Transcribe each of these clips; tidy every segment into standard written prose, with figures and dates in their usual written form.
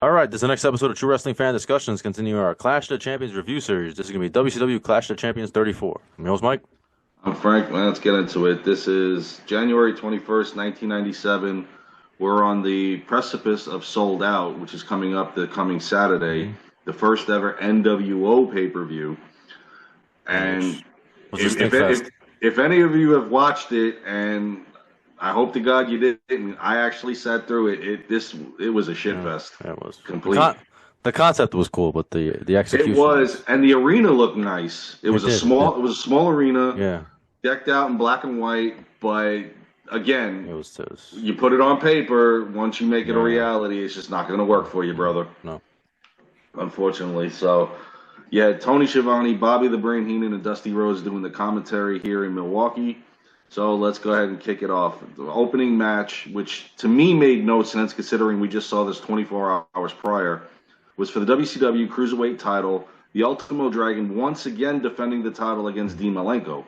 All right, this is the next episode of True Wrestling Fan Discussions, continuing our Clash of the Champions review series. This is going to be WCW Clash of the Champions 34. I'm your host, Mike. I'm Frank. Man, let's get into it. This is January 21st, 1997. We're on the precipice of Sold Out, which is coming up the coming Saturday, Mm-hmm. the first ever NWO pay-per-view. Yeah, And which was if Stink if if, Fest. if any of you have watched it, and I hope to God you didn't, I actually sat through it. It was a shit Yeah, fest, yeah, it was. complete. The concept was cool, but the It execution was, was and the arena looked nice. It it was a did, it did. small arena, Yeah, decked out in black and white, but again, it was you put it on paper, once you make it a yeah, reality, it's just not going to work for you, no, brother, no. unfortunately. So, yeah, Tony Schiavone, Bobby the Brain Heenan, and Dusty Rhodes doing the commentary here in Milwaukee. So let's go ahead and kick it off. The opening match, which to me made no sense considering we just saw this 24 hours prior, was for the WCW Cruiserweight title. The Ultimo Dragon once again defending the title against Mhm. Dean Malenko.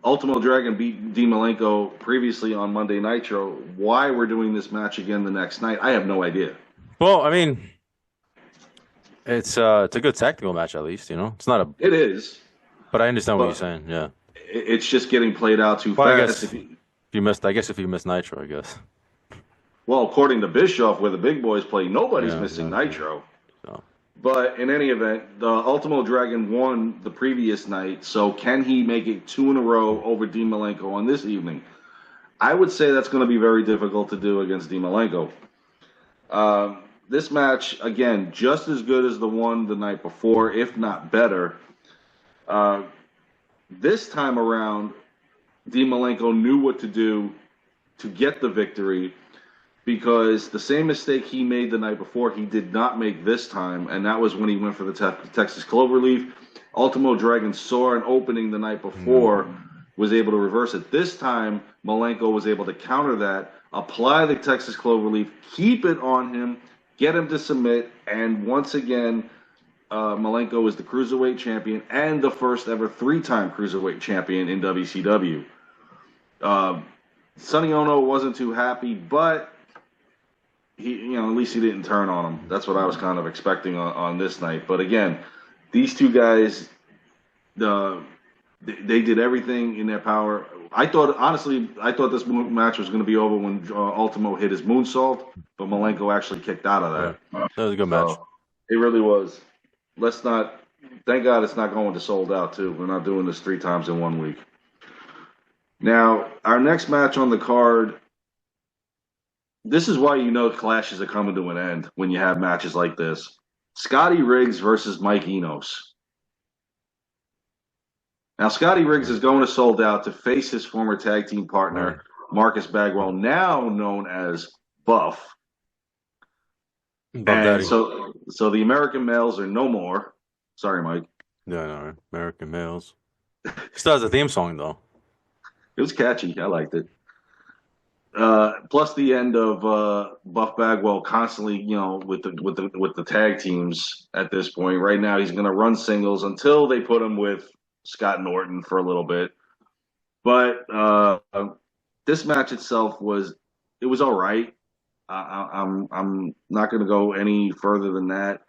Ultimo Dragon beat Dean Malenko previously on Monday Nitro. Why we're doing this match again the next night, I have no idea. Well, I mean, it's a good tactical match at least, you know. It's not a, It is, but I understand what you're but saying. Yeah. it's just getting played out too Well, I fast. guess if you missed, I guess if you missed Nitro, I guess. Well, according to Bischoff, where the big boys play, nobody's Yeah, missing exactly. Nitro. So, But in any event, the Ultimo Dragon won the previous night, so can he make it two in a row over Dean Malenko on this evening? I would say that's going to be very difficult to do against Dean Malenko. This match, again, just as good as the one the night before, if not better. Uh, this time around, Dean Malenko knew what to do to get the victory because the same mistake he made the night before, he did not make this time, and that was when he went for the Texas Cloverleaf. Ultimo Dragon saw an opening the night mm, before, was able to reverse it. This time, Malenko was able to counter that, apply the Texas Cloverleaf, keep it on him, get him to submit, and once again, Malenko is the cruiserweight champion and the first ever three-time cruiserweight champion in WCW. Uh, Sonny Ono wasn't too happy, but at least he didn't turn on him. That's what I was kind of expecting on this night. But again, these two guys, uh, they did everything in their power. Honestly, I thought this match was going to be over when Ultimo hit his moonsault, but Malenko actually kicked out of yeah, that. that was a good match. So it really was. Let's not. Thank God it's not going to Sold Out too. We're not doing this three times in 1 week. Now, our next match on the card. This is why you know clashes are coming to an end when you have matches like this. Scotty Riggs versus Mike Enos. Now, Scotty Riggs Yeah. is going to Sold Out to face his former tag team Right. partner, Marcus Bagwell, now known as Buff. Buff And Daddy. so the American males are no more. Sorry, Mike. Yeah, I know, right? American Males. Still has a theme song though. It was catchy. I liked it. Plus the end of Buff Bagwell constantly, with the tag teams at this point. Right now, he's going to run singles until they put him with Scott Norton for a little bit. But this match itself was all right. I'm not going to go any further than that.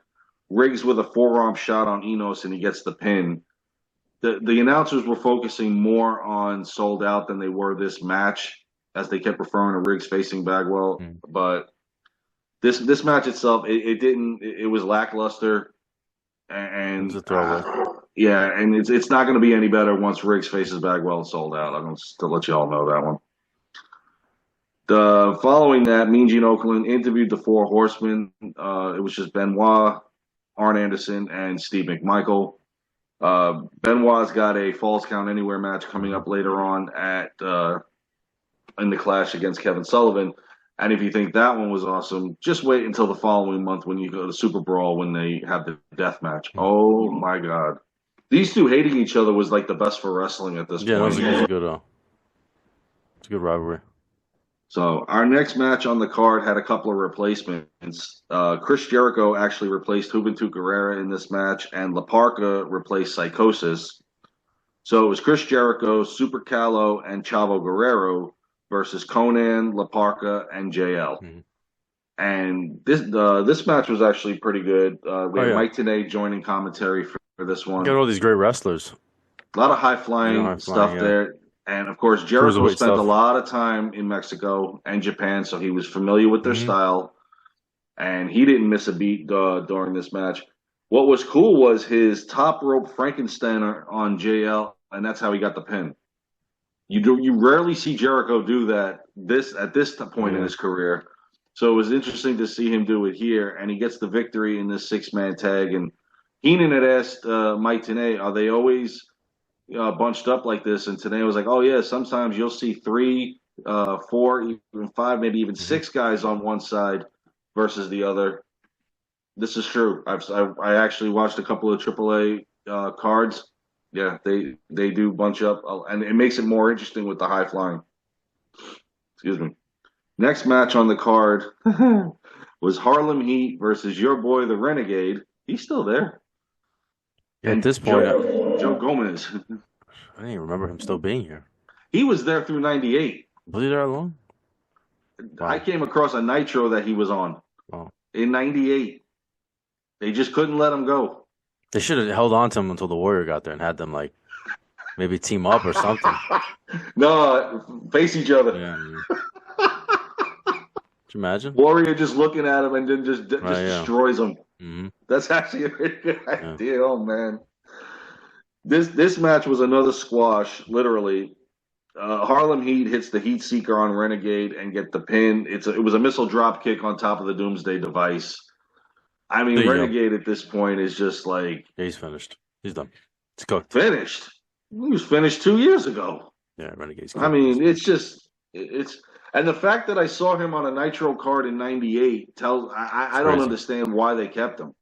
Riggs with a forearm shot on Enos and he gets the pin. The announcers were focusing more on Sold Out than they were this match, as they kept referring to Riggs facing Bagwell. Mm. But this match itself, it didn't. It was lackluster, It was and a throwaway. yeah, and it's not going to be any better once Riggs faces Bagwell and Sold Out. I'm going to let you all know that one. The following that, Mean Gene Oakland interviewed the Four Horsemen. It was just Benoit, Arn Anderson, and Steve McMichael. Benoit's got a Falls Count Anywhere match coming up later on at in the Clash against Kevin Sullivan. And if you think that one was awesome, just wait until the following month when you go to Super Brawl when they have the death match. Mm. Oh my God. These two hating each other was like the best for wrestling at this Yeah, that point. it's a good rivalry. So our next match on the card had a couple of replacements. Chris Jericho actually replaced Juventud Guerrera in this match, and La Parca replaced Psychosis. So it was Chris Jericho, Super Calo, and Chavo Guerrero versus Conan, La Parca, and JL. Mm. And this match was actually pretty good. We Oh had yeah, Mike Tenay joining commentary for this you one. got all these great wrestlers. A lot of high High flying flying, stuff yeah, there. And of course, Jericho cruiserweight spent a stuff. lot of time in Mexico and Japan, so he was familiar with their Hmm. style. And he didn't miss a beat during this match. What was cool was his top rope Frankenstein on JL, and that's how he got the pin. You rarely see Jericho do that at this point in Yeah. his career. So it was interesting to see him do it here, and he gets the victory in this 6-man tag. And Heenan had asked Mike Tenay, "Are they always bunched up like this?" And Tenay was like, "Oh yeah, sometimes you'll see three, four, even five, maybe even Hmm. six guys on one side versus the other." This is true. I actually watched a couple of AAA cards. Yeah, they do bunch up, and it makes it more interesting with the high flying. Excuse me. Next match on the card was Harlem Heat versus your boy the Renegade. He's still there, Yeah, at and this point, Joe Gomez. I didn't even remember him still being here. He was there through '98. Was he there long? I Wow. came across a Nitro that he was on Wow. in '98. They just couldn't let him go. They should have held on to him until the Warrior got there and had them like maybe team up or something. No, face each other. Yeah. Could you imagine? Warrior just looking at him and then just Right. Yeah. destroys him. Hmm. That's actually a very good Yeah. idea. Oh man, this match was another squash, literally. Harlem Heat hits the Heat Seeker on Renegade and get the pin. It was a missile drop kick on top of the Doomsday device. I mean, There you go. Renegade at this point is just like Yeah, he's finished. He's done. It's cooked. finished. He was finished 2 years ago. Yeah, Renegade's I cooked at this mean, point. it's and the fact that I saw him on a Nitro card in '98 tells It's I don't crazy. understand why they kept him.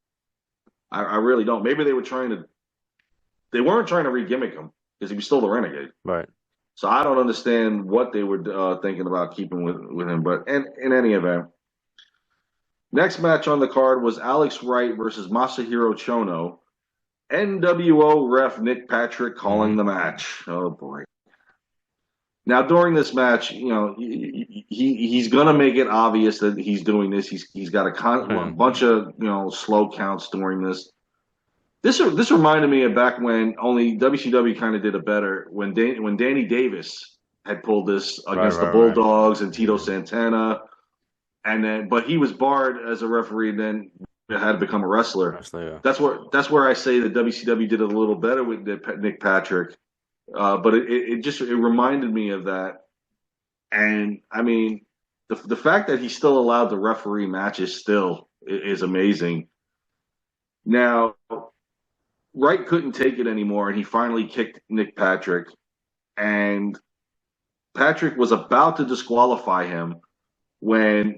I really don't. Maybe they weren't trying to re-gimmick him because he was still the Renegade. Right. So I don't understand what they were thinking about keeping with him. But in any event, next match on the card was Alex Wright versus Masahiro Chono. NWO ref Nick Patrick calling Hmm. the match. Oh boy. Now during this match, he's gonna make it obvious that he's doing this. He's got a Yeah. bunch of slow counts during this. This reminded me of back when only WCW kind of did it better when Danny Davis had pulled this Right. against the Right. Right. Bulldogs and Tito Hmm. Santana, and then but he was barred as a referee, and then had to become a wrestler. Wrestler, yeah. That's where I say that WCW did it a little better with Nick Patrick, but it reminded me of that, and I mean the fact that he's still allowed to referee matches still is amazing. Now Wright couldn't take it anymore, and he finally kicked Nick Patrick. And Patrick was about to disqualify him when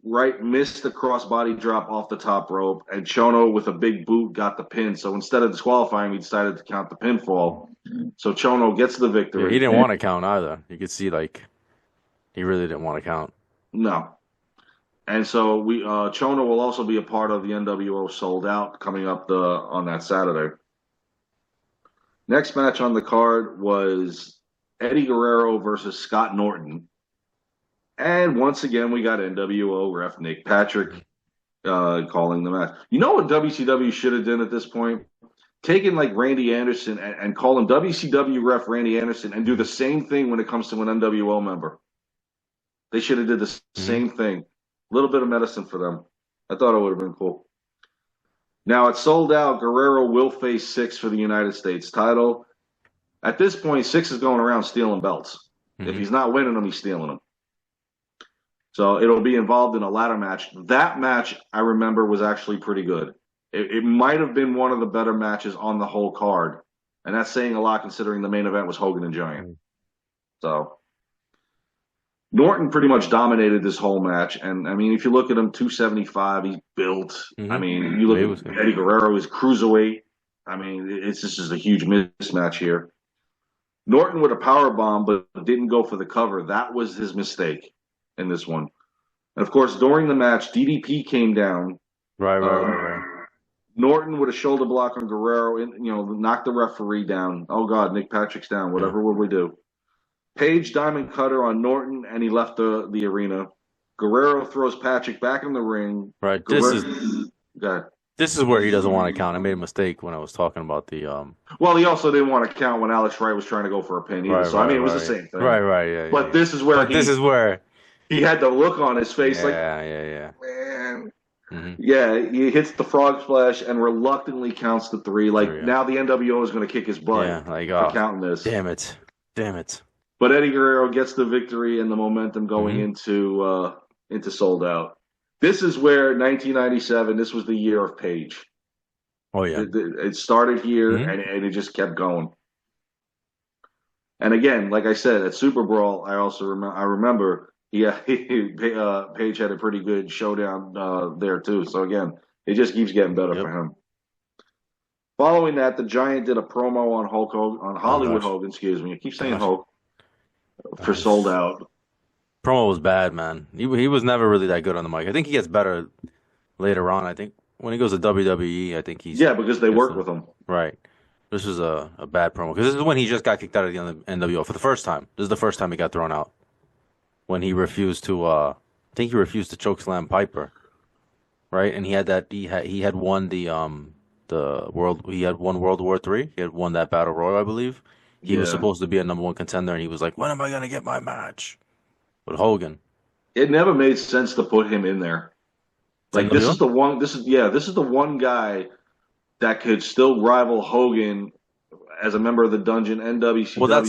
Wright missed the crossbody drop off the top rope, and Chono with a big boot got the pin. So instead of disqualifying, he decided to count the pinfall. So Chono gets the Yeah, he victory. didn't want to count either. You could see like he really didn't want to count. No. And so we Chono will also be a part of the NWO Sold Out coming up on that Saturday. Next match on the card was Eddie Guerrero versus Scott Norton. And once again, we got NWO ref Nick Patrick calling the match. You know what WCW should have done at this point? Taken like Randy Anderson and call him WCW ref Randy Anderson and do the same thing when it comes to an NWO member. They should have did the Hmm. same thing. A little bit of medicine for them. I thought it would have been cool. Now it's sold out. Guerrero will face Six for the United States title. At this point, Six is going around stealing belts. If Hmm. he's not winning them, he's stealing them. So it'll be involved in a ladder match. That match, I remember, was actually pretty good. It might have been one of the better matches on the whole card. And that's saying a lot considering the main event was Hogan and Giant. So Norton pretty much dominated this whole match. And I mean, if you look at him, 275, he's built. I Hmm. mean, you look He was at Eddie Guerrero, he's cruiserweight. I mean, this is a huge mismatch here. Norton with a power bomb, but didn't go for the cover. That was his mistake in this one. And of course, during the match, DDP came down. right. Right. Uh, Right. Right. Norton with a shoulder block on Guerrero, and knocked the referee down. Oh God, Nick Patrick's down. Yeah. Whatever will we do? Page Diamond Cutter on Norton, and he left the arena. Guerrero throws Patrick back in the ring. Right. Guerrero, God. This is where he doesn't want to count. I made a mistake when I was talking about the Well, he also didn't want to count when Alex Wright was trying to go for a pin either. right, So I right, mean, it was the right. same thing. Right, right, But this is where But this is where he had the look on his face, like, yeah. man. Mm-hmm. Yeah, he hits the frog splash and reluctantly counts the three. Like, Three, yeah. now the NWO is going to kick his butt Yeah, like for counting this. Damn it. But Eddie Guerrero gets the victory and the momentum going Mm-hmm. into Sold Out. This is where 1997. This was the year of Paige. Oh yeah. It started here Mm-hmm. and it just kept going. And again, like I said, at Super Brawl, I remember Paige had a pretty good showdown there too. So again, it just keeps getting better for him. Following that, the Giant did a promo on Hollywood Hogan. Excuse me, I keep saying Hulk for Sold Out. Promo was bad, man. He was never really that good on the mic. I think he gets better later on. I think when he goes to WWE, I think he's because they work with him. Right. This was a bad promo because this is when he just got kicked out of the NWO for the first time. This is the first time he got thrown out when he refused to. I think he refused to chokeslam Piper, right? And he had won the world. He had won World War III. He had won that battle royal, I believe. He was supposed to be a #1 contender, and he was like, "When am I gonna get my match?" With Hogan. It never made sense to put him in there. Like, this is the one. This is the one guy that could still rival Hogan as a member of the Dungeon and WCW. Well, and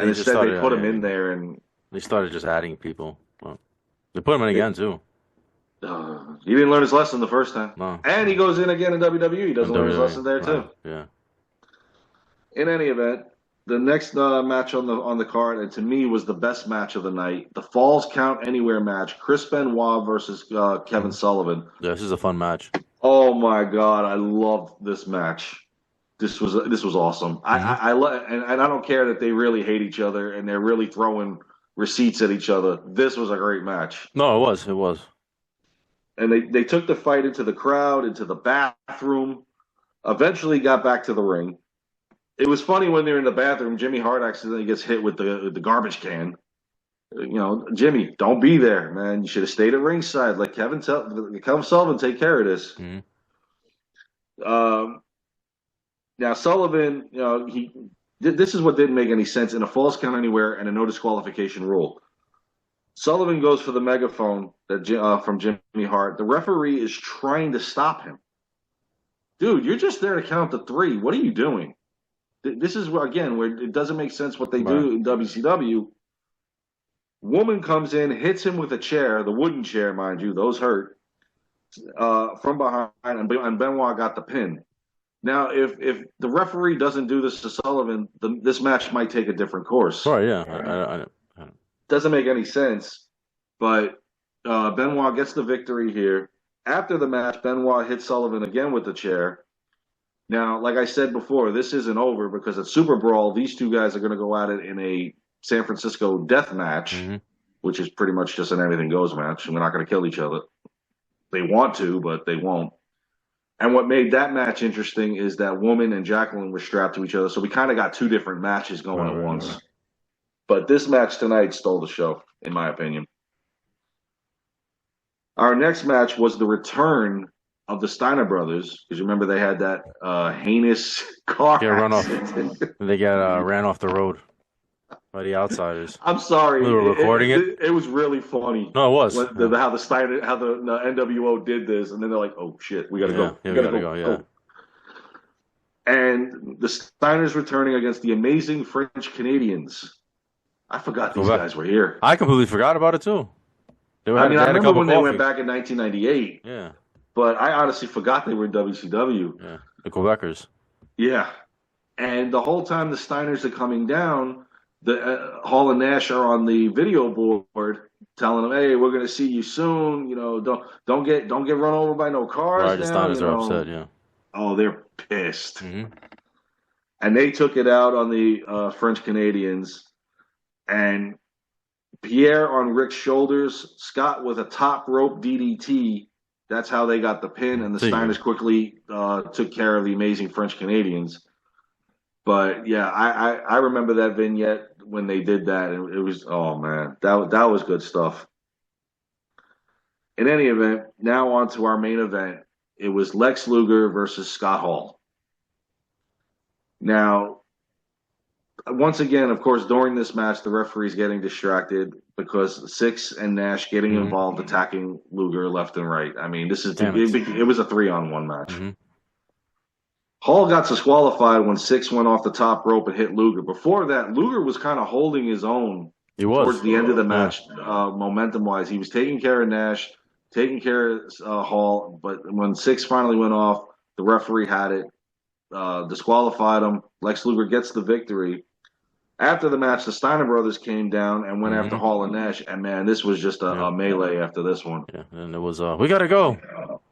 instead they put him in there, and they started just adding people. Well, they put him in again too. He didn't learn his lesson the first time, no. And he goes in again in WWE. He doesn't learn his lesson there too. Yeah. In any event, the next match on the card, and to me was the best match of the night, the Falls Count Anywhere match: Chris Benoit versus Kevin Sullivan. Yeah, this is a fun match. Oh my God, I loved this match. This was awesome. Mm-hmm. And I don't care that they really hate each other and they're really throwing receipts at each other. This was a great match. No, it was. And they took the fight into the crowd, into the bathroom. Eventually got back to the ring. It was funny when they're in the bathroom. Jimmy Hart accidentally gets hit with the garbage can. You know, Jimmy, don't be there, man. You should have stayed at ringside. Let Kevin Sullivan take care of this. Mm-hmm. Now Sullivan, you know, this is what didn't make any sense in a Falls Count Anywhere and a no disqualification rule. Sullivan goes for the megaphone from Jimmy Hart. The referee is trying to stop him. Dude, you're just there to count to 3. What are you doing? This is where it doesn't make sense what they do in WCW. Woman comes in, hits him with a chair, the wooden chair, mind you, those hurt, from behind, and Benoit got the pin. Now, if the referee doesn't do this to Sullivan, this match might take a different course. Oh, yeah. I Doesn't make any sense. But Benoit gets the victory here. After the match, Benoit hits Sullivan again with the chair. Now, like I said before, this isn't over because at Super Brawl, these two guys are going to go at it in a San Francisco death match, which is pretty much just an anything goes match. And we're not going to kill each other. They want to, but they won't. And what made that match interesting is that Woman and Jacqueline were strapped to each other. So we kind of got 2 different matches going at once. Right. But this match tonight stole the show, in my opinion. Our next match was the return of the Steiner brothers, because you remember they had that heinous car accident. They got ran off the road by the outsiders. I'm sorry. We were recording it. It was really funny. No, it was. How the NWO did this, and then they're like, "Oh shit, we gotta go. Yeah, we gotta go. Yeah." And the Steiners returning against the amazing French Canadians. I forgot these guys were here. I completely forgot about it too. I remember when they went back in 1998. Yeah. But I honestly forgot they were in WCW. Yeah, the Quebecers. Yeah. And the whole time the Steiners are coming down, the Hall and Nash are on the video board telling them, "Hey, we're going to see you soon. You know, don't get run over by no cars." Right, the Steiners are upset. Yeah. Oh, they're pissed. And they took it out on the French Canadians, and Pierre on Rick's shoulders, Scott with a top rope DDT. That's how they got the pin, and the Steiners quickly took care of the amazing French Canadians. But yeah, I remember that vignette when they did that, and it was, oh man, that was good stuff. In any event, now on to our main event. It was Lex Luger versus Scott Hall. Now, once again, of course, during this match, the referee's getting distracted because Six and Nash getting Mm-hmm. involved, attacking Luger left and right. I mean, Damn it. it was a 3-on-1 match. Mm-hmm. Hall got disqualified when Six went off the top rope and hit Luger. Before that, Luger was kind of holding his own He was. towards the end of the match, momentum wise. He was taking care of Nash, taking care of Hall, but when Six finally went off, the referee had it, disqualified him. Lex Luger gets the victory. After the match, the Steiner brothers came down and went after Hall and Nash, and man, this was just a melee after this one. Yeah, and it was we gotta go.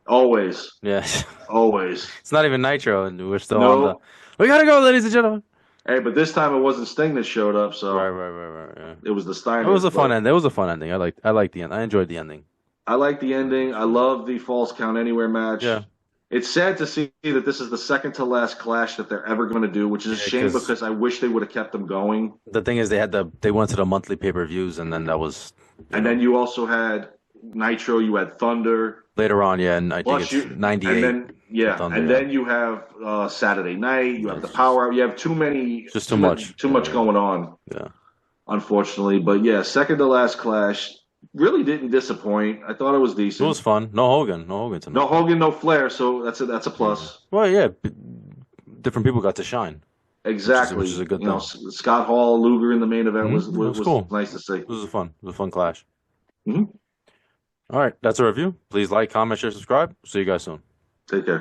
Always. Yeah. Always. It's not even Nitro, and we're still on the. We gotta go, ladies and gentlemen. Hey, but this time it wasn't Sting that showed up, so Right. Yeah. it was the Steiners. It was a fun end. It was a fun ending. I liked the end. I enjoyed the ending. I like the ending. I love the Falls Count Anywhere match. Yeah. It's sad to see that this is the second to last clash that they're ever going to do, which is a shame because I wish they would have kept them going. The thing is, they went to the monthly pay-per-views, and then that was. Then you also had Nitro. You had Thunder. Later on, yeah, and I think it's 98. And then Thunder, then you have Saturday Night. You have the Power Hour. You have too many. Just too much. Too much going on. Yeah. Unfortunately, but yeah, second to last clash. Really didn't disappoint. I thought it was decent. It was fun. No Hogan tonight. No Hogan, no Flair. So that's a plus. Well, yeah, different people got to shine. Exactly. Which is a good thing. Scott Hall, Luger in the main event was cool. Nice to see. It was a fun clash. Mm-hmm. All right, that's a review. Please like, comment, share, subscribe. See you guys soon. Take care.